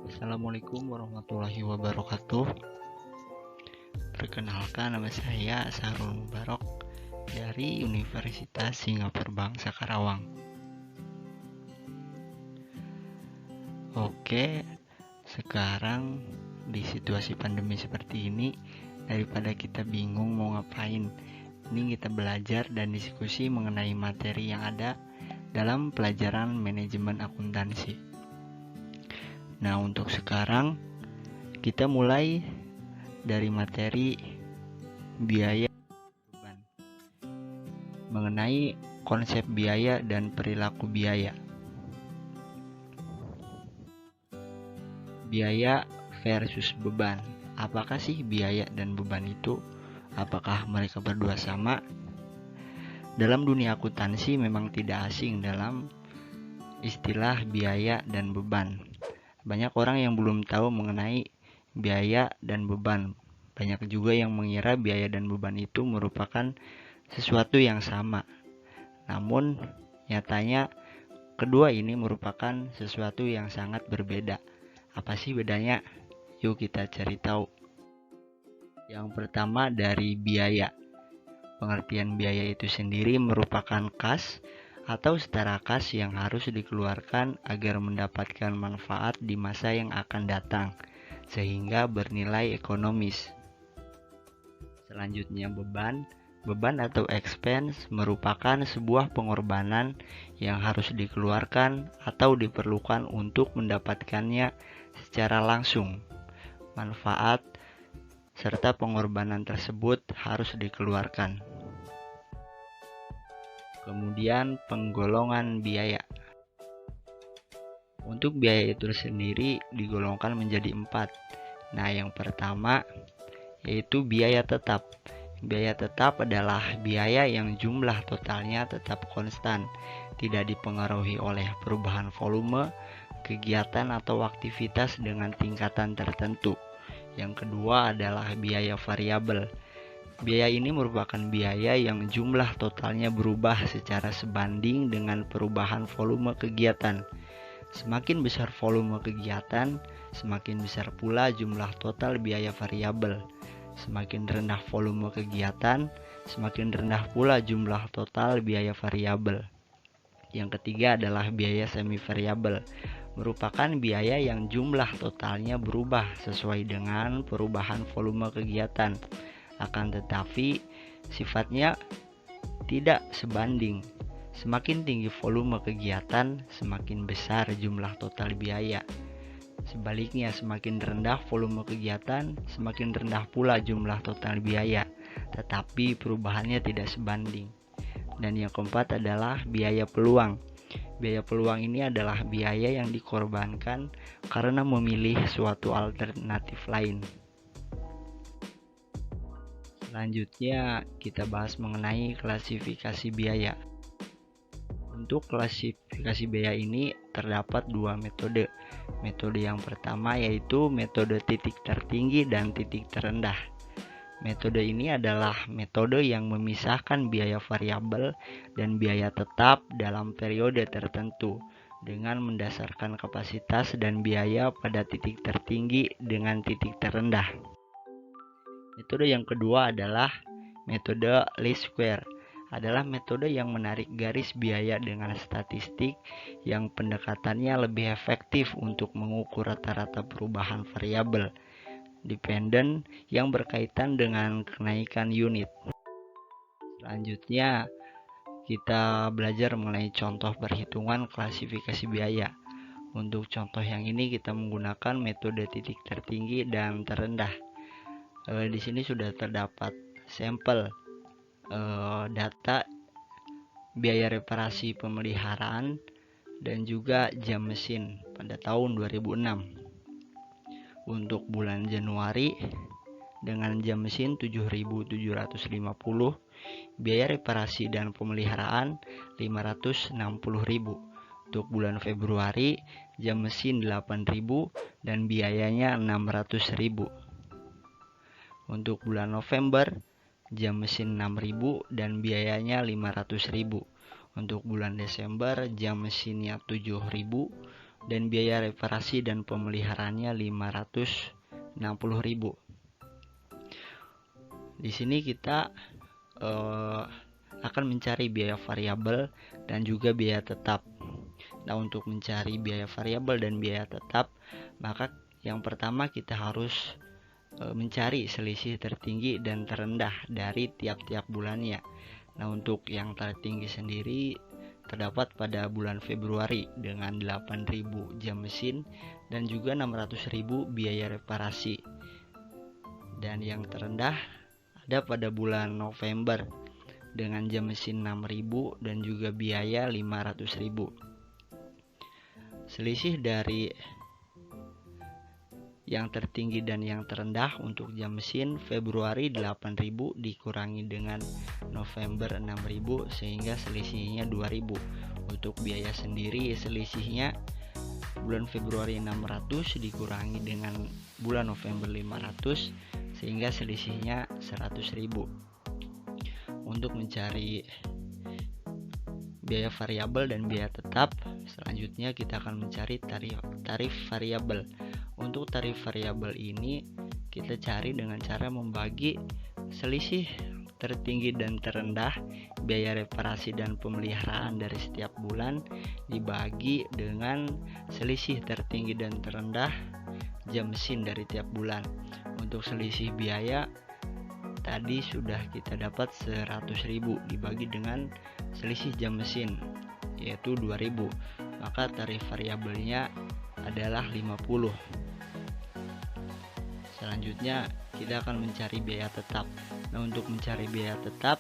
Assalamualaikum warahmatullahi wabarakatuh. Perkenalkan, nama saya Sahrul Mubarok dari Universitas Singapura Bangsa Karawang. Oke, sekarang di situasi pandemi seperti ini, daripada kita bingung mau ngapain, ini kita belajar dan diskusi mengenai materi yang ada dalam pelajaran manajemen akuntansi. Nah, untuk sekarang kita mulai dari materi biaya beban, mengenai konsep biaya dan perilaku biaya. Biaya versus beban. Apakah sih biaya dan beban itu? Apakah mereka berdua sama? Dalam dunia akuntansi memang tidak asing dalam istilah biaya dan beban. Banyak orang yang belum tahu mengenai biaya dan beban. Banyak juga yang mengira biaya dan beban itu merupakan sesuatu yang sama. Namun, nyatanya kedua ini merupakan sesuatu yang sangat berbeda. Apa sih bedanya? Yuk kita cari tahu. Yang pertama dari biaya. Pengertian biaya itu sendiri merupakan kas atau setara kas yang harus dikeluarkan agar mendapatkan manfaat di masa yang akan datang, sehingga bernilai ekonomis. Selanjutnya beban. Beban atau expense merupakan sebuah pengorbanan yang harus dikeluarkan atau diperlukan untuk mendapatkannya secara langsung. Manfaat serta pengorbanan tersebut harus dikeluarkan. Kemudian penggolongan biaya. Untuk biaya itu sendiri digolongkan menjadi 4. Nah, yang pertama yaitu biaya tetap. Biaya tetap adalah biaya yang jumlah totalnya tetap konstan, tidak dipengaruhi oleh perubahan volume, kegiatan atau aktivitas dengan tingkatan tertentu. Yang kedua adalah biaya variabel. Biaya ini merupakan biaya yang jumlah totalnya berubah secara sebanding dengan perubahan volume kegiatan. Semakin besar volume kegiatan, semakin besar pula jumlah total biaya variabel. Semakin rendah volume kegiatan, semakin rendah pula jumlah total biaya variabel. Yang ketiga adalah biaya semi variabel. Merupakan biaya yang jumlah totalnya berubah sesuai dengan perubahan volume kegiatan. Akan tetapi sifatnya tidak sebanding. Semakin tinggi volume kegiatan, semakin besar jumlah total biaya. Sebaliknya, semakin rendah volume kegiatan, semakin rendah pula jumlah total biaya, tetapi perubahannya tidak sebanding. Dan yang keempat adalah biaya peluang. Biaya peluang ini adalah biaya yang dikorbankan karena memilih suatu alternatif lain. Selanjutnya, kita bahas mengenai klasifikasi biaya. Untuk klasifikasi biaya ini terdapat 2 metode. Metode yang pertama yaitu metode titik tertinggi dan titik terendah. Metode ini adalah metode yang memisahkan biaya variabel dan biaya tetap dalam periode tertentu dengan mendasarkan kapasitas dan biaya pada titik tertinggi dengan titik terendah. Metode yang kedua adalah metode least square. Adalah metode yang menarik garis biaya dengan statistik yang pendekatannya lebih efektif untuk mengukur rata-rata perubahan variabel dependen yang berkaitan dengan kenaikan unit. Selanjutnya, kita belajar mengenai contoh perhitungan klasifikasi biaya. Untuk contoh yang ini kita menggunakan metode titik tertinggi dan terendah. Di sini sudah terdapat sampel data biaya reparasi pemeliharaan dan juga jam mesin pada tahun 2006. Untuk bulan Januari dengan jam mesin 7.750, biaya reparasi dan pemeliharaan 560.000. Untuk bulan Februari jam mesin 8.000 dan biayanya 600.000. Untuk bulan November jam mesin 6.000 dan biayanya 500.000. Untuk bulan Desember jam mesinnya 7.000, dan biaya reparasi dan pemeliharaannya 560.000. Di sini kita akan mencari biaya variabel dan juga biaya tetap. Nah, untuk mencari biaya variabel dan biaya tetap, maka yang pertama kita harus mencari selisih tertinggi dan terendah dari tiap-tiap bulannya. Nah, untuk yang tertinggi sendiri terdapat pada bulan Februari dengan 8.000 jam mesin dan juga 600.000 biaya reparasi. Dan yang terendah ada pada bulan November dengan jam mesin 6.000 dan juga biaya 500.000. Selisih dari yang tertinggi dan yang terendah untuk jam mesin Februari 8.000 dikurangi dengan November 6.000 sehingga selisihnya 2.000. Untuk biaya sendiri selisihnya bulan Februari 600 dikurangi dengan bulan November 500 sehingga selisihnya 100.000. Untuk mencari biaya variabel dan biaya tetap, selanjutnya kita akan mencari tarif variabel. Untuk tarif variabel ini kita cari dengan cara membagi selisih tertinggi dan terendah biaya reparasi dan pemeliharaan dari setiap bulan dibagi dengan selisih tertinggi dan terendah jam mesin dari tiap bulan. Untuk selisih biaya tadi sudah kita dapat 100.000 dibagi dengan selisih jam mesin yaitu 2.000, maka tarif variabelnya adalah 50. Selanjutnya kita akan mencari biaya tetap. Nah, untuk mencari biaya tetap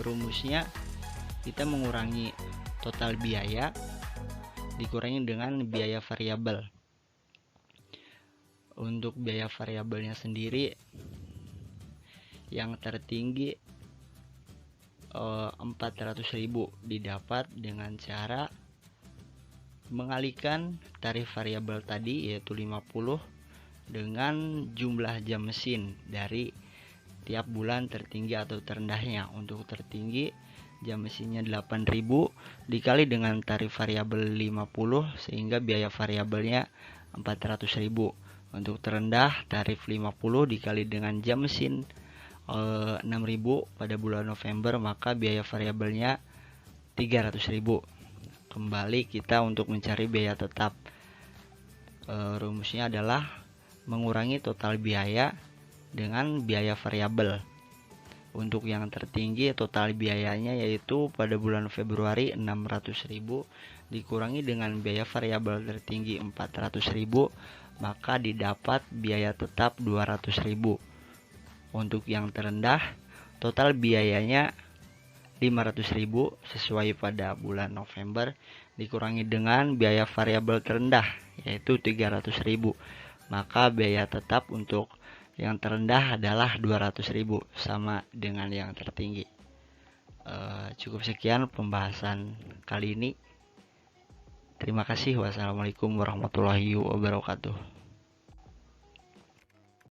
rumusnya kita mengurangi total biaya dikurangi dengan biaya variabel. Untuk biaya variabelnya sendiri yang tertinggi 400.000 didapat dengan cara mengalihkan tarif variabel tadi yaitu 50 dengan jumlah jam mesin dari tiap bulan tertinggi atau terendahnya. Untuk tertinggi jam mesinnya 8.000 dikali dengan tarif variabel 50 sehingga biaya variabelnya 400.000. Untuk terendah tarif 50 dikali dengan jam mesin 6.000 pada bulan November, maka biaya variabelnya 300.000. Kembali kita untuk mencari biaya tetap, rumusnya adalah mengurangi total biaya dengan biaya variabel. Untuk yang tertinggi total biayanya yaitu pada bulan Februari 600.000 dikurangi dengan biaya variabel tertinggi 400.000, maka didapat biaya tetap 200.000. Untuk yang terendah total biayanya 500.000 sesuai pada bulan November dikurangi dengan biaya variabel terendah yaitu 300.000, maka biaya tetap untuk yang terendah adalah 200.000 sama dengan yang tertinggi. Cukup sekian pembahasan kali ini. Terima kasih. Wassalamualaikum warahmatullahi wabarakatuh.